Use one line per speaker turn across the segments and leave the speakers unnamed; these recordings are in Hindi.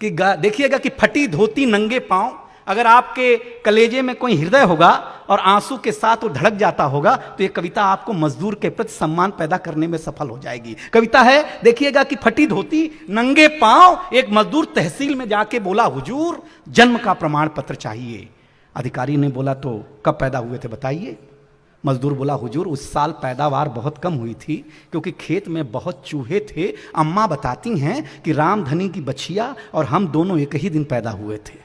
कि देखिएगा कि फटी धोती नंगे पांव, अगर आपके कलेजे में कोई हृदय होगा और आंसू के साथ वो धड़क जाता होगा तो ये कविता आपको मजदूर के प्रति सम्मान पैदा करने में सफल हो जाएगी। कविता है, देखिएगा कि फटी धोती नंगे पांव, एक मजदूर तहसील में जाके बोला, हुजूर जन्म का प्रमाण पत्र चाहिए। अधिकारी ने बोला, तो कब पैदा हुए थे बताइए। मजदूर बोला, हुजूर उस साल पैदावार बहुत कम हुई थी क्योंकि खेत में बहुत चूहे थे। अम्मा बताती हैं कि रामधनी की बछिया और हम दोनों एक ही दिन पैदा हुए थे।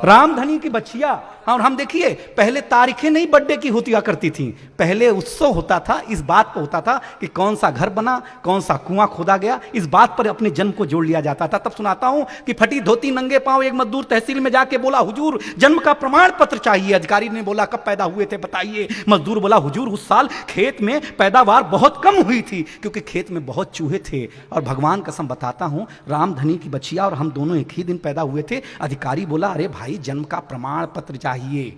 रामधनी की बच्चिया, और हम देखिए पहले तारीखें नहीं बर्थडे की होती करती थी, पहले उत्सव होता था, इस बात पर होता था कि कौन सा घर बना, कौन सा कुआं खोदा गया, इस बात पर अपने जन्म को जोड़ लिया जाता था। तब सुनाता हूं कि फटी धोती नंगे पांव एक मजदूर तहसील में जाके बोला, हुजूर जन्म का प्रमाण पत्र चाहिए। अधिकारी ने बोला, कब पैदा हुए थे बताइए। मजदूर बोला, हुजूर उस साल खेत में पैदावार बहुत कम हुई थी क्योंकि खेत में बहुत चूहे थे और भगवान कसम बताता हूं रामधनी की बच्चिया और हम दोनों एक ही दिन पैदा हुए थे। अधिकारी बोला, अरे भाई जन्म का प्रमाण पत्र चाहिए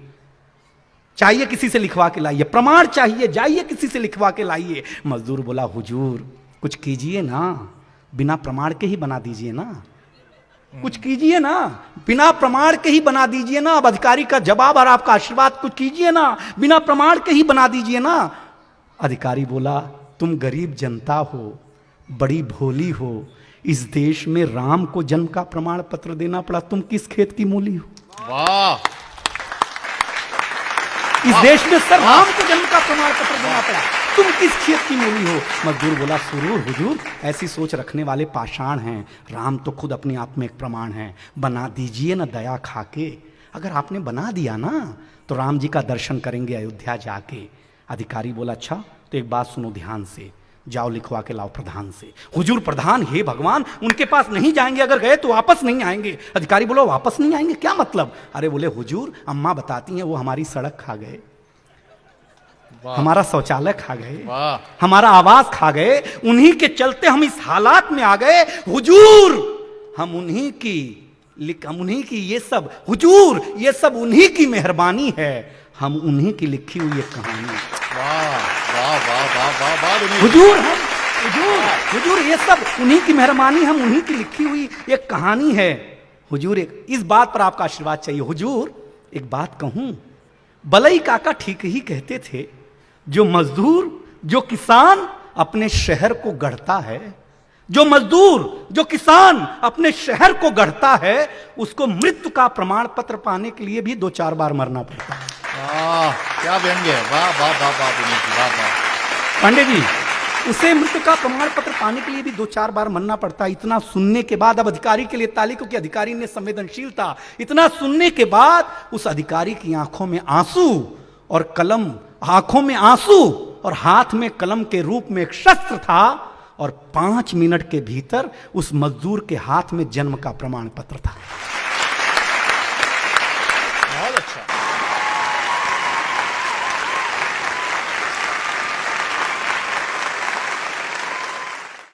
किसी से लिखवा के लाइए, प्रमाण चाहिए, जाइए किसी से लिखवा के लाइए। मजदूर बोला, हुजूर कुछ कीजिए ना, बिना प्रमाण के ही बना दीजिए ना, कुछ कीजिए ना, बिना प्रमाण के ही बना दीजिए ना। अब अधिकारी का जवाब और आपका आशीर्वाद, कुछ कीजिए ना, बिना प्रमाण के ही बना दीजिए ना। अधिकारी बोला, तुम गरीब जनता हो, बड़ी भोली हो, इस देश में राम को जन्म का प्रमाण पत्र देना पड़ा, तुम किस खेत की मूली हो?
वाह!
इस देश में सर राम को जन्म का प्रमाण पत्र देना पड़ा, तुम किस खेत की मूली हो? मजदूर बोला, सुरूर हुजूर ऐसी सोच रखने वाले पाषाण हैं, राम तो खुद अपने आप में एक प्रमाण है, बना दीजिए ना दया खाके। अगर आपने बना दिया ना तो राम जी का दर्शन करेंगे अयोध्या जाके। अधिकारी बोला, अच्छा तो एक बात सुनो ध्यान से, जाओ लिखवा के लाओ प्रधान से। हुजूर प्रधान, हे भगवान उनके पास नहीं जाएंगे, अगर गए तो वापस नहीं आएंगे। अधिकारी बोलो, वापस नहीं आएंगे क्या मतलब? अरे बोले, हुजूर अम्मा बताती हैं वो हमारी सड़क खा गए, हमारा शौचालय खा गए, हमारा आवास खा गए, उन्हीं के चलते हम इस हालात में आ गए। हुजूर हम उन्हीं की ये सब, हुजूर ये सब उन्हीं की मेहरबानी है, हम उन्हीं की लिखी हुई एक कहानी। हुजूर ये सब उन्हीं की मेहरबानी, हम उन्हीं की लिखी हुई एक कहानी है। हुजूर इस बात पर आपका आशीर्वाद चाहिए। हुजूर एक बात कहूं, बलई काका ठीक ही कहते थे, जो मजदूर जो किसान अपने शहर को गढ़ता है, जो मजदूर जो किसान अपने शहर को गढ़ता है, उसको मृत्यु का प्रमाण पत्र पाने के लिए भी 2-4 बार मरना पड़ता है।
क्या व्यंग्य है! वाह वाह वाह वाह!
पांडे जी, उसे मृत्यु का प्रमाण पत्र पाने के लिए भी 2-4 बार मरना पड़ता है। इतना सुनने के बाद, अब अधिकारी के लिए ताली, क्योंकि अधिकारी ने संवेदनशील था। इतना सुनने के बाद उस अधिकारी की आंखों में आंसू और कलम, आंखों में आंसू और हाथ में कलम के रूप में एक शस्त्र था, और 5 मिनट के भीतर उस मजदूर के हाथ में जन्म का प्रमाण पत्र था।